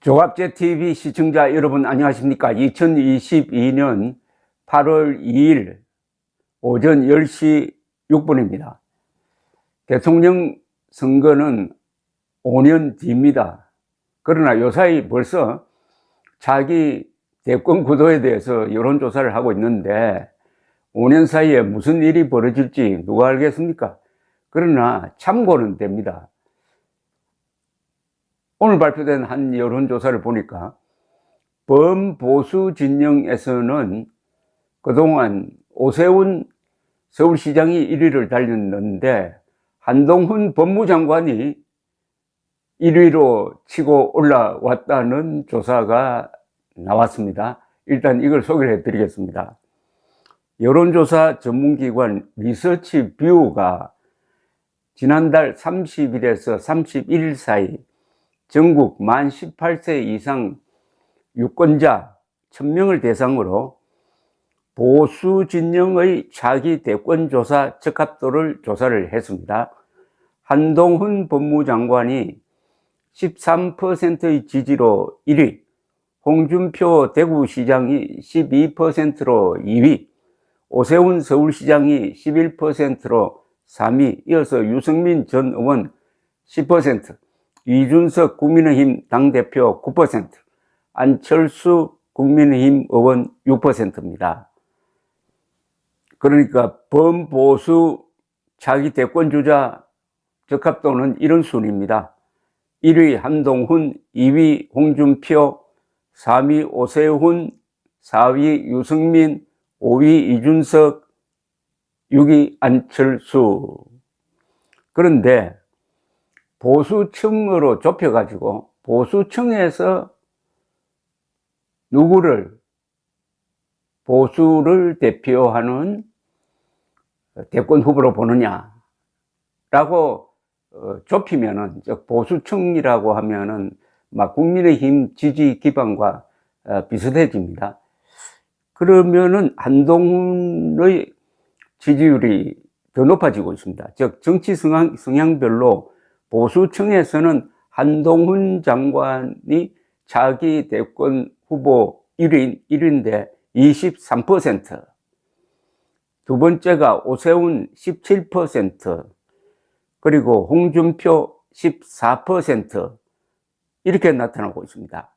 조갑제 TV 시청자 여러분 안녕하십니까? 2022년 8월 2일 오전 10시 6분입니다. 대통령 선거는 5년 뒤입니다. 그러나 요사이 벌써 자기 대권 구도에 대해서 여론조사를 하고 있는데 5년 사이에 무슨 일이 벌어질지 누가 알겠습니까? 그러나 참고는 됩니다. 오늘 발표된 한 여론조사를 보니까 범보수 진영에서는 그동안 오세훈 서울시장이 1위를 달렸는데 한동훈 법무장관이 1위로 치고 올라왔다는 조사가 나왔습니다. 일단 이걸 소개를 해드리겠습니다. 여론조사 전문기관 리서치뷰가 지난달 30일에서 31일 사이 전국 만 18세 이상 유권자 1000명을 대상으로 보수 진영의 차기 대권 조사 적합도를 조사를 했습니다. 한동훈 법무장관이 13%의 지지로 1위, 홍준표 대구시장이 12%로 2위, 오세훈 서울시장이 11%로 3위, 이어서 유승민 전 의원 10%, 이준석 국민의힘 당대표 9%, 안철수 국민의힘 의원 6%입니다. 그러니까 범보수 차기 대권주자 적합도는 이런 순입니다. 1위 한동훈, 2위 홍준표, 3위 오세훈, 4위 유승민, 5위 이준석, 6위 안철수. 그런데 보수층으로 좁혀가지고 보수층에서 누구를 보수를 대표하는 대권 후보로 보느냐라고 좁히면은, 즉 보수층이라고 하면은 막 국민의힘 지지 기반과 비슷해집니다. 그러면은 한동훈의 지지율이 더 높아지고 있습니다. 즉 정치 성향별로 보수층에서는 한동훈 장관이 차기 대권 후보 1위인데 23%, 두 번째가 오세훈 17%, 그리고 홍준표 14%, 이렇게 나타나고 있습니다.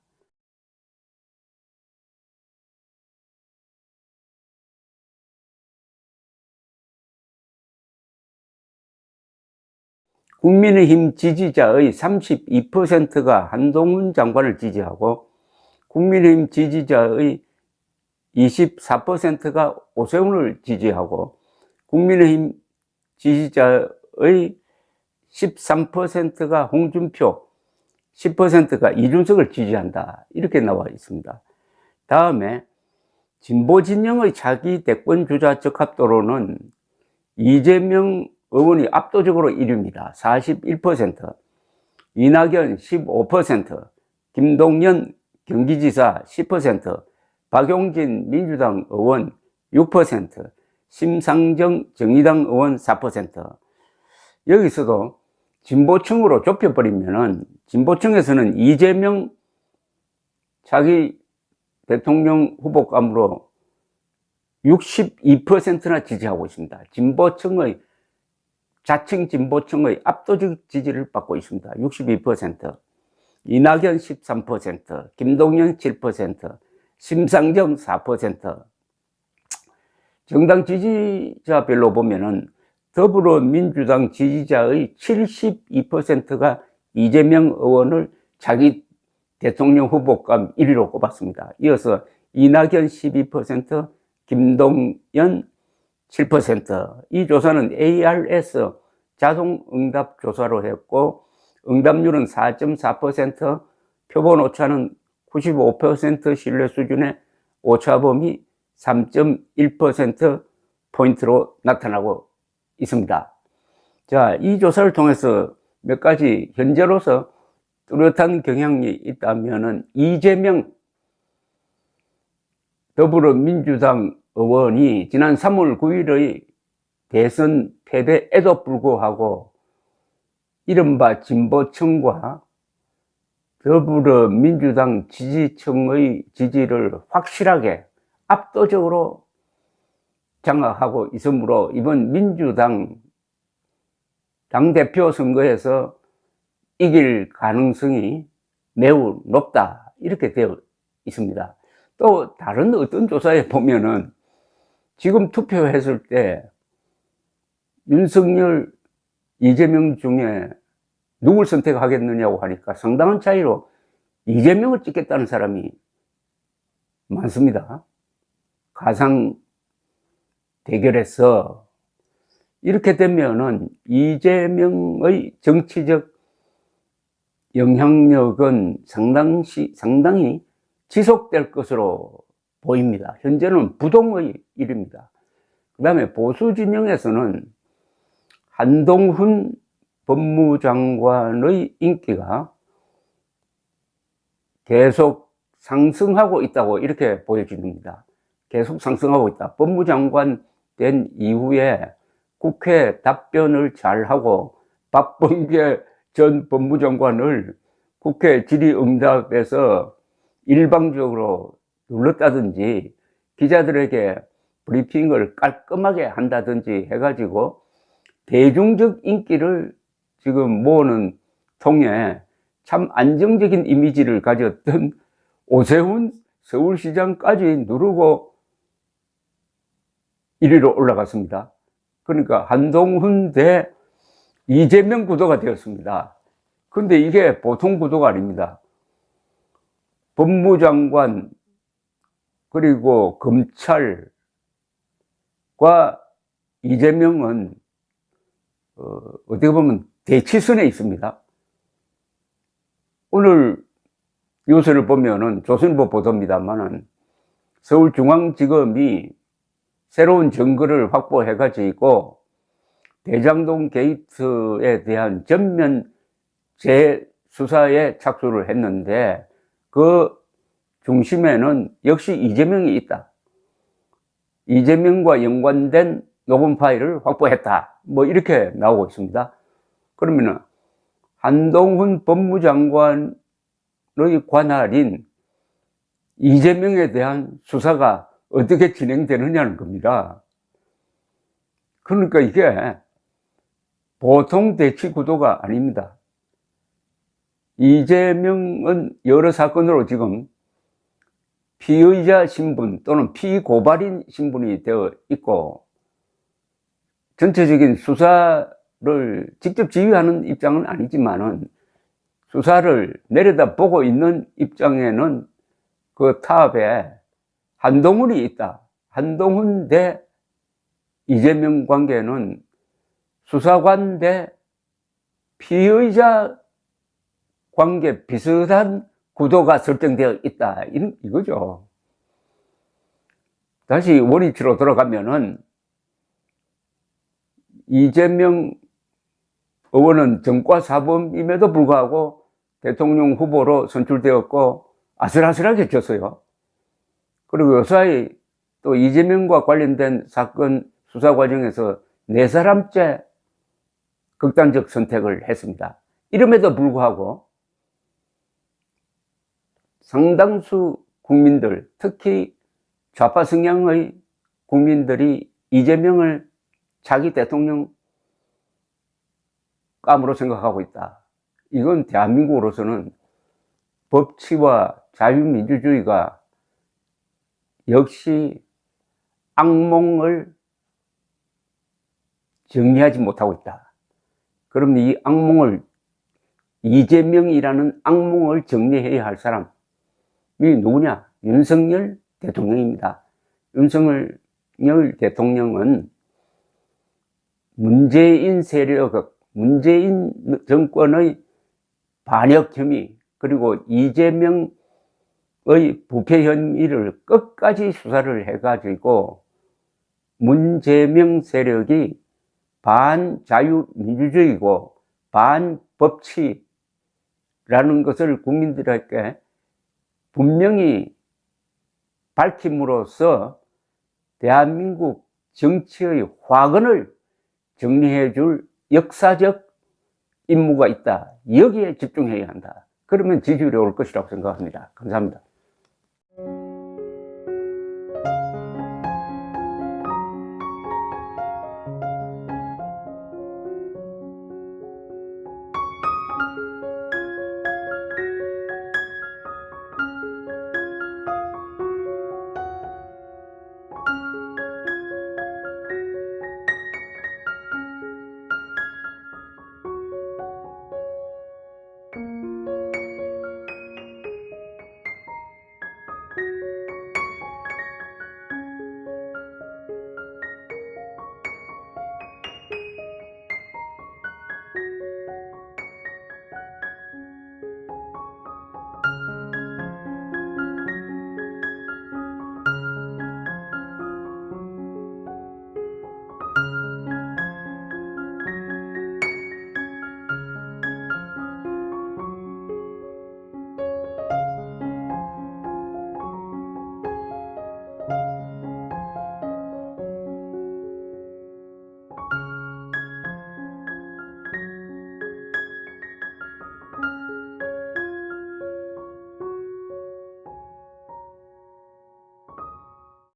국민의힘 지지자의 32%가 한동훈 장관을 지지하고 국민의힘 지지자의 24%가 오세훈을 지지하고 국민의힘 지지자의 13%가 홍준표, 10%가 이준석을 지지한다, 이렇게 나와 있습니다. 다음에 진보 진영의 차기 대권 주자 적합도로는 이재명 의원이 압도적으로 1위입니다. 41%, 이낙연 15%, 김동연 경기지사 10%, 박용진 민주당 의원 6%, 심상정 정의당 의원 4%. 여기서도 진보층으로 좁혀버리면은 진보층에서는 이재명 차기 대통령 후보감으로 62%나 지지하고 있습니다. 진보층의 자칭 진보층의 압도적 지지를 받고 있습니다. 62%, 이낙연 13%, 김동연 7%, 심상정 4%. 정당 지지자별로 보면은 더불어민주당 지지자의 72%가 이재명 의원을 자기 대통령 후보감 1위로 꼽았습니다. 이어서 이낙연 12%, 김동연 7%. 이 조사는 ARS 자동응답 조사로 했고 응답률은 4.4%, 표본 오차는 95% 신뢰 수준의 오차범위 3.1% 포인트로 나타나고 있습니다. 자, 이 조사를 통해서 몇 가지 현재로서 뚜렷한 경향이 있다면은 이재명 더불어민주당 의원이 지난 3월 9일의 대선 패배에도 불구하고 이른바 진보층과 더불어민주당 지지층의 지지를 확실하게 압도적으로 장악하고 있으므로 이번 민주당 당대표 선거에서 이길 가능성이 매우 높다, 이렇게 되어 있습니다. 또 다른 어떤 조사에 보면은 지금 투표했을 때 윤석열, 이재명 중에 누굴 선택하겠느냐고 하니까 상당한 차이로 이재명을 찍겠다는 사람이 많습니다. 가상 대결에서 이렇게 되면은 이재명의 정치적 영향력은 상당히 지속될 것으로 보입니다. 현재는 부동의 일입니다. 그 다음에 보수 진영에서는 한동훈 법무장관의 인기가 계속 상승하고 있다고 이렇게 보여집니다. 계속 상승하고 있다. 법무장관 된 이후에 국회 답변을 잘하고 박범계 전 법무장관을 국회 질의응답에서 일방적으로 눌렀다든지 기자들에게 브리핑을 깔끔하게 한다든지 해가지고 대중적 인기를 지금 모으는 통에 참 안정적인 이미지를 가졌던 오세훈 서울시장까지 누르고 1위로 올라갔습니다. 그러니까 한동훈 대 이재명 구도가 되었습니다. 근데 이게 보통 구도가 아닙니다. 법무장관 그리고 검찰과 이재명은 어떻게 보면 대치선에 있습니다. 오늘 뉴스를 보면은 조선일보 보도입니다만은 서울중앙지검이 새로운 증거를 확보해 가지고 대장동 게이트에 대한 전면 재수사에 착수를 했는데 그 중심에는 역시 이재명이 있다. 이재명과 연관된 녹음 파일을 확보했다. 뭐 이렇게 나오고 있습니다. 그러면은 한동훈 법무장관의 관할인 이재명에 대한 수사가 어떻게 진행되느냐는 겁니다. 그러니까 이게 보통 대치 구도가 아닙니다. 이재명은 여러 사건으로 지금 피의자 신분 또는 피고발인 신분이 되어 있고 전체적인 수사를 직접 지휘하는 입장은 아니지만은 수사를 내려다보고 있는 입장에는 그 탑에 한동훈이 있다. 한동훈 대 이재명 관계는 수사관 대 피의자 관계 비슷한 구도가 설정되어 있다. 이거죠. 다시 원위치로 돌아가면은 이재명 의원은 전과사범임에도 불구하고 대통령 후보로 선출되었고 아슬아슬하게 졌어요. 그리고 요사이 또 이재명과 관련된 사건 수사 과정에서 4사람째 극단적 선택을 했습니다. 이름에도 불구하고 상당수 국민들, 특히 좌파 성향의 국민들이 이재명을 자기 대통령 감으로 생각하고 있다. 이건 대한민국으로서는 법치와 자유민주주의가 역시 악몽을 정리하지 못하고 있다. 그럼 이 악몽을, 이재명이라는 악몽을 정리해야 할 사람이 누구냐? 윤석열 대통령입니다. 윤석열 대통령은 문재인 세력, 문재인 정권의 반역 혐의, 그리고 이재명의 부패 혐의를 끝까지 수사를 해가지고 문재명 세력이 반자유민주주의고 반법치라는 것을 국민들에게 분명히 밝힘으로써 대한민국 정치의 화근을 정리해 줄 역사적 임무가 있다. 여기에 집중해야 한다. 그러면 지지율이 올 것이라고 생각합니다. 감사합니다.